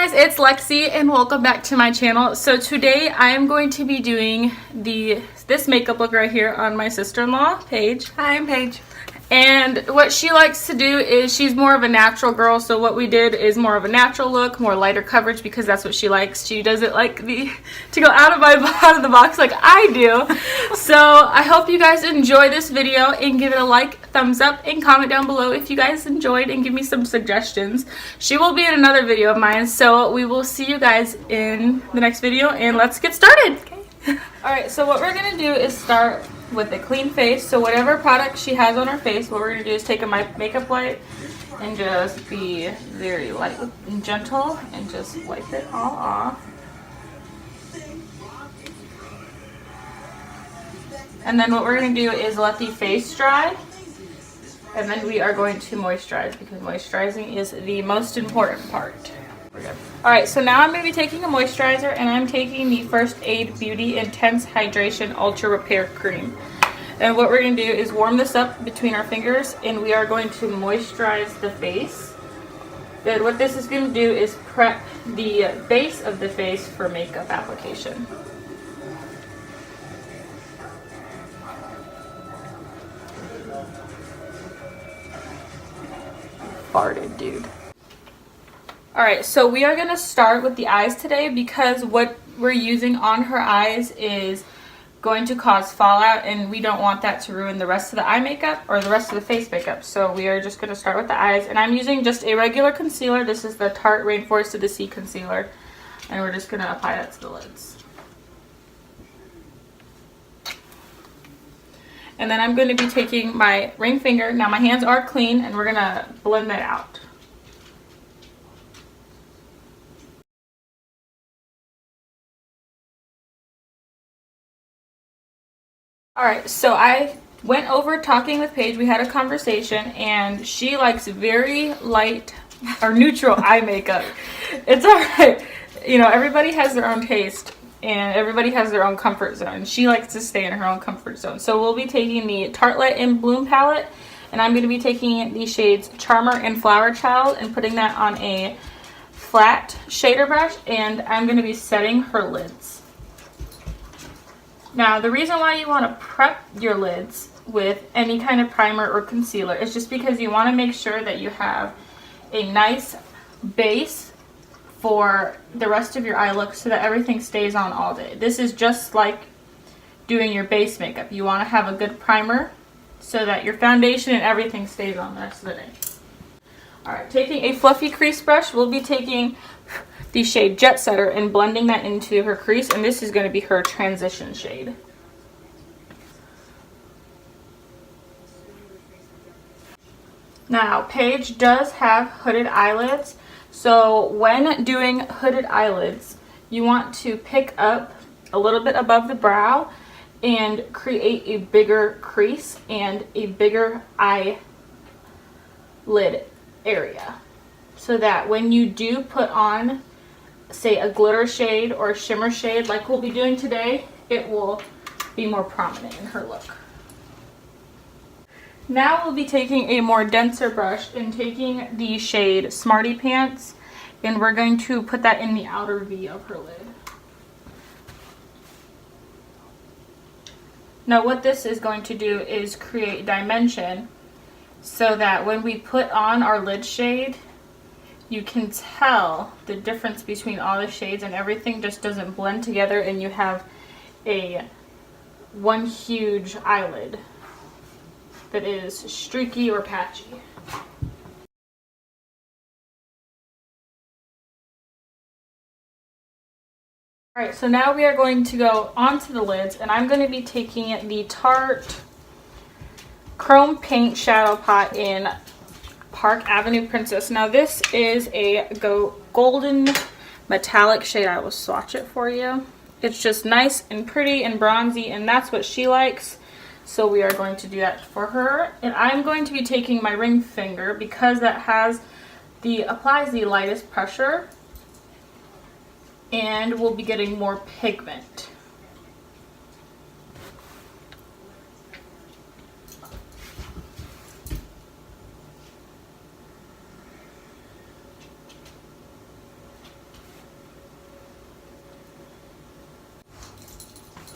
guys, it's Lexi and welcome back to my channel. So today I am going to be doing this makeup look right here on my sister-in-law, Paige. Hi, I'm Paige. And what she likes to do is she's more of a natural girl, so what we did is more of a natural look, more lighter coverage because that's what she likes. She doesn't like to go out of the box like I do. So I hope you guys enjoy this video and give it a like, thumbs up, and comment down below if you guys enjoyed and give me some suggestions. She will be in another video of mine, so we will see you guys in the next video and let's get started. Okay. Alright, so what we're going to do is start with a clean face. So whatever product she has on her face, what we're going to do is take a makeup wipe and just be very light and gentle and just wipe it all off. And then what we're going to do is let the face dry. And then we are going to moisturize because moisturizing is the most important part. Alright, so now I'm going to be taking a moisturizer and I'm taking the First Aid Beauty Intense Hydration Ultra Repair Cream. And what we're going to do is warm this up between our fingers and we are going to moisturize the face. And what this is going to do is prep the base of the face for makeup application. Farted, dude. Alright, so we are going to start with the eyes today because what we're using on her eyes is going to cause fallout and we don't want that to ruin the rest of the eye makeup or the rest of the face makeup. So we are just going to start with the eyes and I'm using just a regular concealer. This is the Tarte Rainforest to the Sea concealer and we're just going to apply that to the lids. And then I'm going to be taking my ring finger. Now my hands are clean and we're going to blend that out. Alright, so I went over talking with Paige. We had a conversation and she likes very light or neutral eye makeup. It's alright. You know, everybody has their own taste and everybody has their own comfort zone. She likes to stay in her own comfort zone. So we'll be taking the Tartelette in Bloom palette and I'm going to be taking the shades Charmer and Flower Child and putting that on a flat shader brush and I'm going to be setting her lids. Now, the reason why you want to prep your lids with any kind of primer or concealer is just because you want to make sure that you have a nice base for the rest of your eye look so that everything stays on all day. This is just like doing your base makeup. You want to have a good primer so that your foundation and everything stays on the rest of the day. Alright, taking a fluffy crease brush, we'll be taking the shade Jet Setter and blending that into her crease, and this is going to be her transition shade. Now, Paige does have hooded eyelids, so when doing hooded eyelids, you want to pick up a little bit above the brow and create a bigger crease and a bigger eyelid area, so that when you do put on, say, a glitter shade or a shimmer shade like we'll be doing today, it will be more prominent in her look. Now we'll be taking a more denser brush and taking the shade Smarty Pants and we're going to put that in the outer V of her lid. Now what this is going to do is create dimension so that when we put on our lid shade, you can tell the difference between all the shades and everything just doesn't blend together and you have one huge eyelid that is streaky or patchy. Alright, so now we are going to go onto the lids and I'm going to be taking the Tarte Chrome Paint Shadow Pot in Park Avenue Princess. Now this is a golden metallic shade. I will swatch it for you. It's just nice and pretty and bronzy and that's what she likes. So we are going to do that for her. And I'm going to be taking my ring finger because that applies the lightest pressure and we'll be getting more pigment.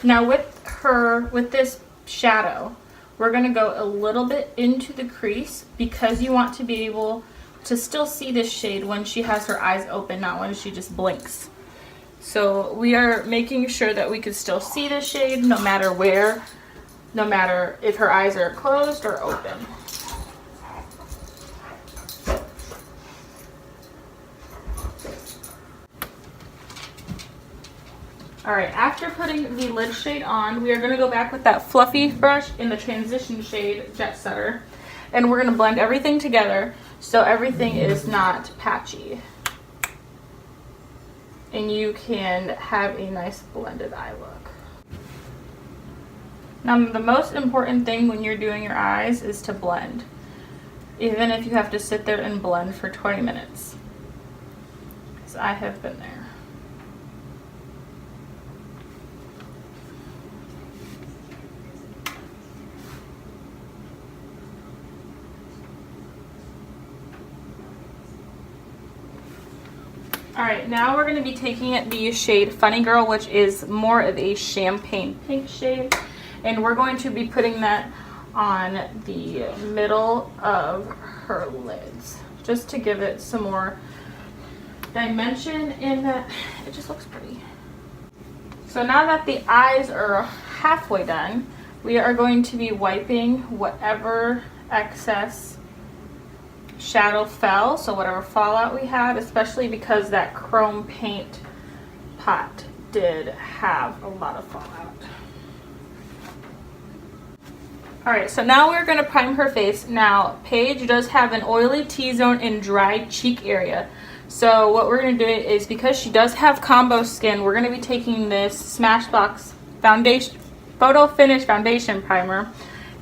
Now with this shadow, we're going to go a little bit into the crease because you want to be able to still see this shade when she has her eyes open, not when she just blinks. So we are making sure that we can still see the shade no matter where, no matter if her eyes are closed or open. Alright, after putting the lid shade on, we are going to go back with that fluffy brush in the transition shade Jet Setter. And we're going to blend everything together so everything is not patchy. And you can have a nice blended eye look. Now, the most important thing when you're doing your eyes is to blend. Even if you have to sit there and blend for 20 minutes. Because I have been there. Alright, now we're going to be taking the shade Funny Girl, which is more of a champagne pink shade. And we're going to be putting that on the middle of her lids. Just to give it some more dimension in that it just looks pretty. So now that the eyes are halfway done, we are going to be wiping whatever excess shadow fell, so whatever fallout we had, especially because that chrome paint pot did have a lot of fallout. Alright, so now we're going to prime her face. Now, Paige does have an oily T-zone and dry cheek area. So what we're going to do is, because she does have combo skin, we're going to be taking this Smashbox foundation, Photo Finish Foundation Primer.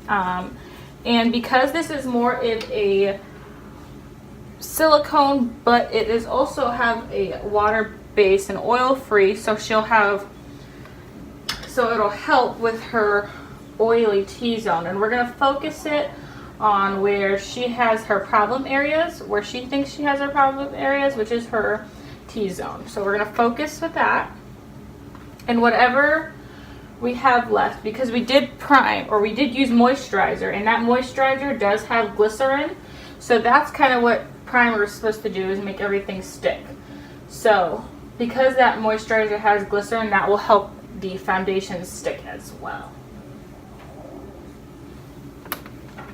And because this is more of a silicone, but it is also have a water base and oil free, so it'll help with her oily T-zone. And we're going to focus it on where she has her problem areas, where she thinks she has her problem areas, which is her T-zone. So we're going to focus with that. And whatever we have left, because we did prime, or we did use moisturizer, and that moisturizer does have glycerin, so that's kind of what primer is supposed to do, is make everything stick. So because that moisturizer has glycerin, that will help the foundation stick as well.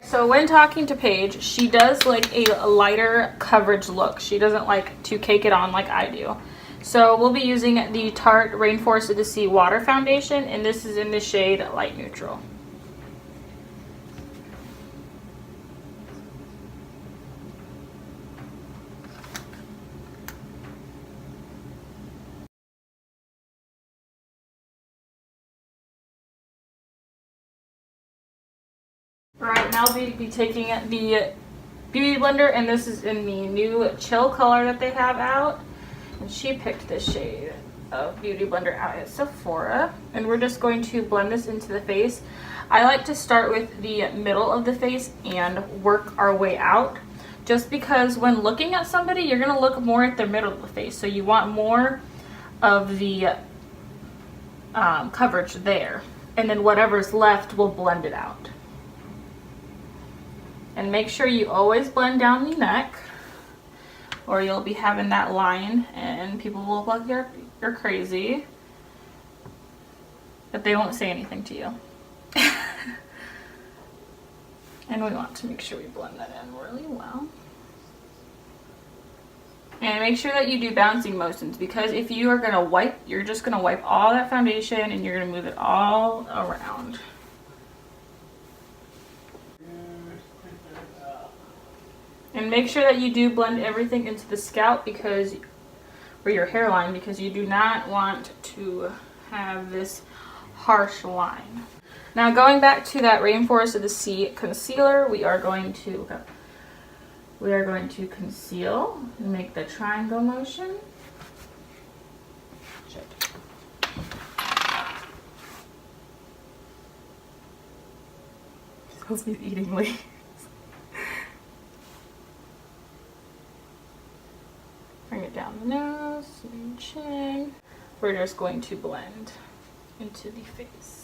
So when talking to Paige, she does like a lighter coverage look. She doesn't like to cake it on like I do. So we'll be using the Tarte Rainforest of the Sea Water Foundation, and this is in the shade Light Neutral. Alright, now we'll be taking the Beauty Blender, and this is in the new Chill color that they have out. And she picked this shade of Beauty Blender out at Sephora. And we're just going to blend this into the face. I like to start with the middle of the face and work our way out. Just because when looking at somebody, you're going to look more at the middle of the face. So you want more of the coverage there. And then whatever's left, we'll blend it out. And make sure you always blend down the neck, or you'll be having that line and people will look like you're crazy, but they won't say anything to you. And we want to make sure we blend that in really well. And make sure that you do bouncing motions, because if you are going to wipe, you're just going to wipe all that foundation and you're going to move it all around. And make sure that you do blend everything into the scalp, or your hairline, because you do not want to have this harsh line. Now going back to that Rainforest of the Sea concealer, we are going to conceal and make the triangle motion. Sophie's eating leaves. Bring it down the nose and chin. We're just going to blend into the face.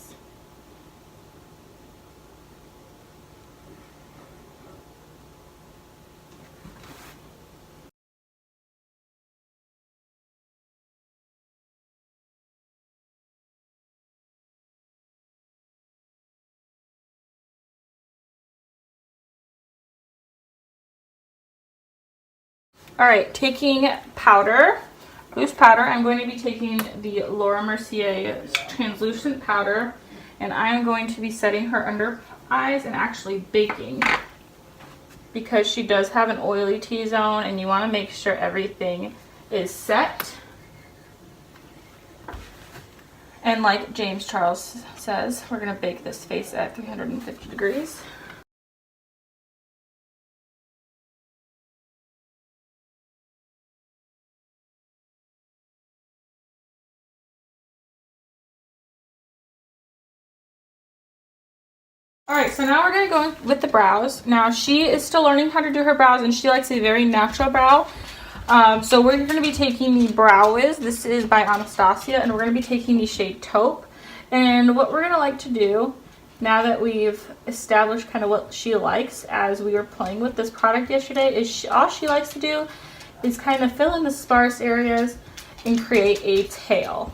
All right, taking powder, loose powder. I'm going to be taking the Laura Mercier translucent powder, and I'm going to be setting her under eyes and actually baking, because she does have an oily T-zone and you want to make sure everything is set. And like James Charles says, we're going to bake this face at 350 degrees. Alright, so now we're going to go with the brows. Now, she is still learning how to do her brows, and she likes a very natural brow. So we're going to be taking the Brow Wiz. This is by Anastasia, and we're going to be taking the shade Taupe. And what we're going to like to do, now that we've established kind of what she likes as we were playing with this product yesterday, is all she likes to do is kind of fill in the sparse areas and create a tail.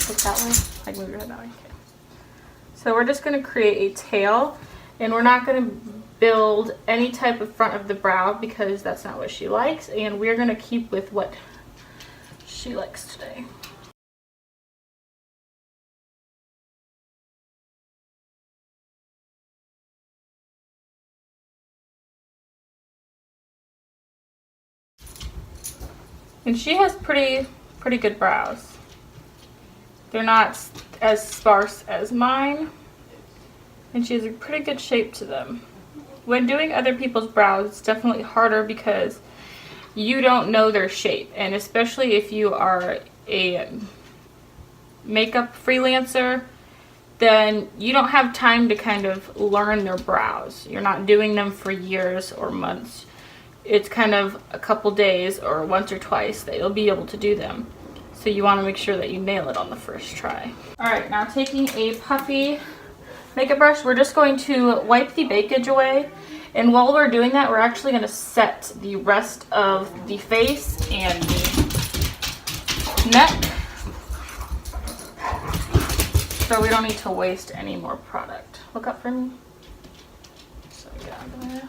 Look that way. Like, move your head that way. So we're just going to create a tail, and we're not going to build any type of front of the brow because that's not what she likes, and we're going to keep with what she likes today. And she has pretty good brows. They're not as sparse as mine, and she has a pretty good shape to them. When doing other people's brows, it's definitely harder because you don't know their shape, and especially if you are a makeup freelancer, then you don't have time to kind of learn their brows. You're not doing them for years or months. It's kind of a couple days or once or twice that you'll be able to do them. So you want to make sure that you nail it on the first try. Alright, now taking a puffy makeup brush, we're just going to wipe the bakage away. And while we're doing that, we're actually going to set the rest of the face and the neck, so we don't need to waste any more product. Look up for me. So yeah.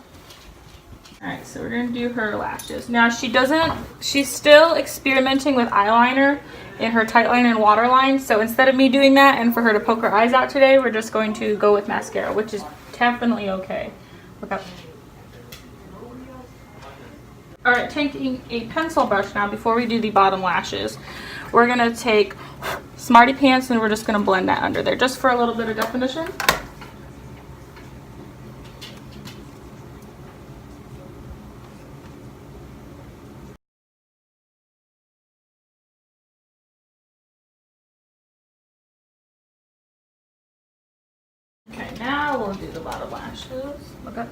Alright, so we're going to do her lashes. Now she's still experimenting with eyeliner in her tight line and waterline. So instead of me doing that and for her to poke her eyes out today, we're just going to go with mascara, which is definitely okay. Look up. Alright, taking a pencil brush now before we do the bottom lashes. We're going to take Smarty Pants and we're just going to blend that under there just for a little bit of definition. Okay, now we'll do the bottom lashes. Look up.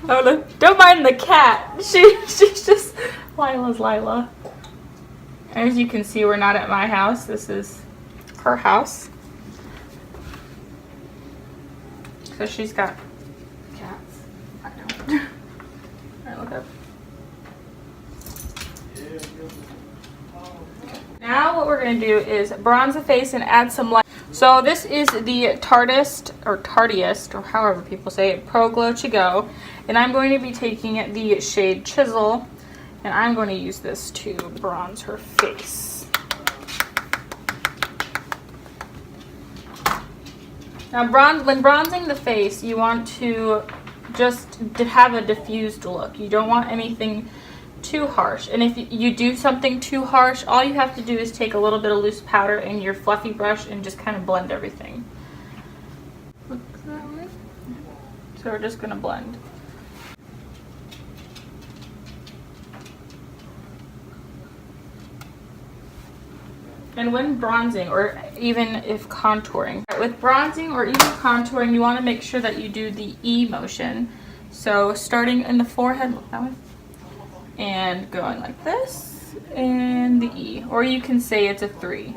Oh no, don't mind the cat. She's just Lila's Lila. As you can see, we're not at my house. This is her house. So she's got cats. I know. Alright, look up. Now what we're going to do is bronze the face and add some light. So this is the Tartest, or Tartiest, or however people say it, Pro Glow To Go. And I'm going to be taking the shade Chisel, and I'm going to use this to bronze her face. Now when bronzing the face, you want to just have a diffused look. You don't want anything too harsh, and if you do something too harsh, all you have to do is take a little bit of loose powder in your fluffy brush and just kind of blend everything. So we're just going to blend. And when bronzing, or even if contouring, with bronzing or even contouring, you want to make sure that you do the E motion. So starting in the forehead, look that way. and going like this and the E, or you can say it's a 3.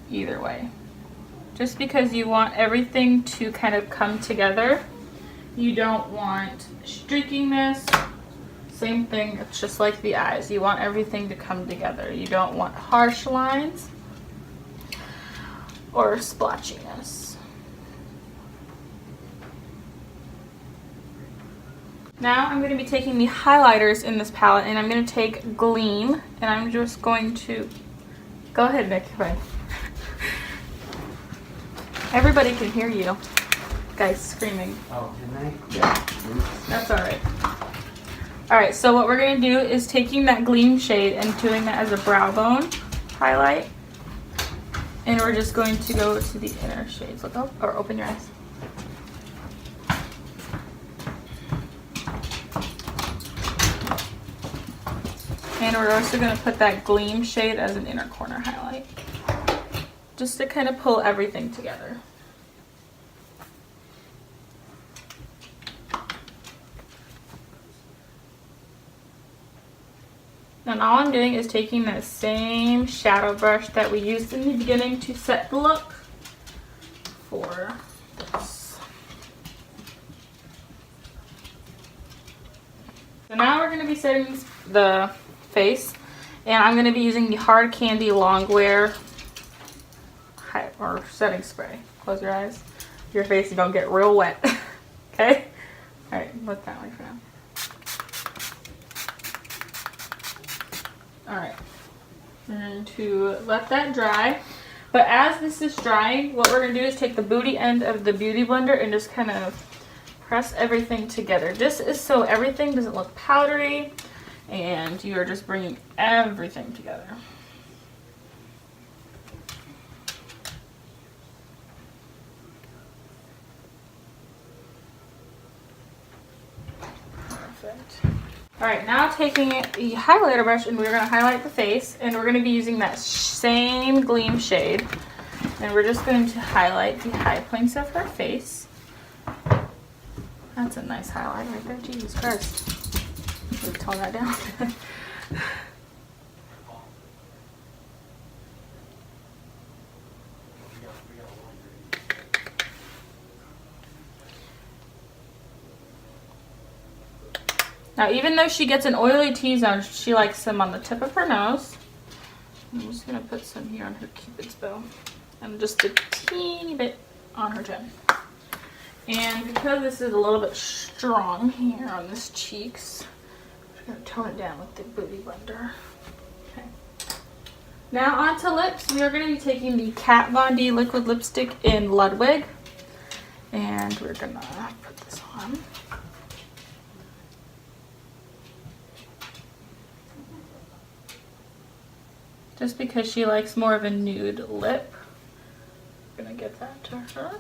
Either way, just because you want everything to kind of come together. You don't want streakiness. Same thing, it's just like the eyes. You want everything to come together. You don't want harsh lines or splotchiness. Now I'm going to be taking the highlighters in this palette, and I'm going to take Gleam, and I'm just going to... Go ahead, Nick. You're fine. Everybody can hear you. Guys screaming. Oh, can I? Yeah. That's alright. Alright, so what we're going to do is taking that Gleam shade and doing that as a brow bone highlight. And we're just going to go to the inner shades. Look up, or open your eyes. And we're also going to put that Gleam shade as an inner corner highlight. Just to kind of pull everything together. And all I'm doing is taking that same shadow brush that we used in the beginning to set the look for this. So now we're going to be setting the face, and I'm going to be using the Hard Candy Longwear or setting spray. Close your eyes. Your face is going to get real wet. Okay? Alright, let that like for now. Alright, we're going to let that dry. But as this is drying, what we're going to do is take the booty end of the Beauty Blender and just kind of press everything together. Just so everything doesn't look powdery and you are just bringing everything together. Perfect. Alright, now taking the highlighter brush, and we're going to highlight the face, and we're going to be using that same Gleam shade, and we're just going to highlight the high points of her face. That's a nice highlight right there. Jesus Christ. Let me tone that down. Now, even though she gets an oily T-zone, she likes some on the tip of her nose. I'm just going to put some here on her Cupid's bow. And just a teeny bit on her chin. And because this is a little bit strong here on this cheeks, I'm going to tone it down with the Beauty Blender. Okay. Now onto lips. We are going to be taking the Kat Von D liquid lipstick in Ludwig. And we're going to put this on. Just because she likes more of a nude lip. I'm gonna get that to her.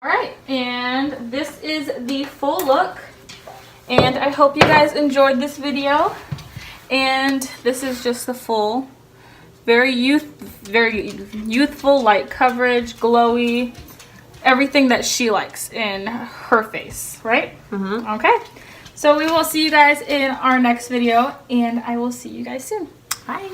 Alright, and this is the full look. And I hope you guys enjoyed this video. And this is just the full, very youthful, light coverage, glowy. Everything that she likes in her face, right? Mm-hmm. Okay. So we will see you guys in our next video, and I will see you guys soon. Bye.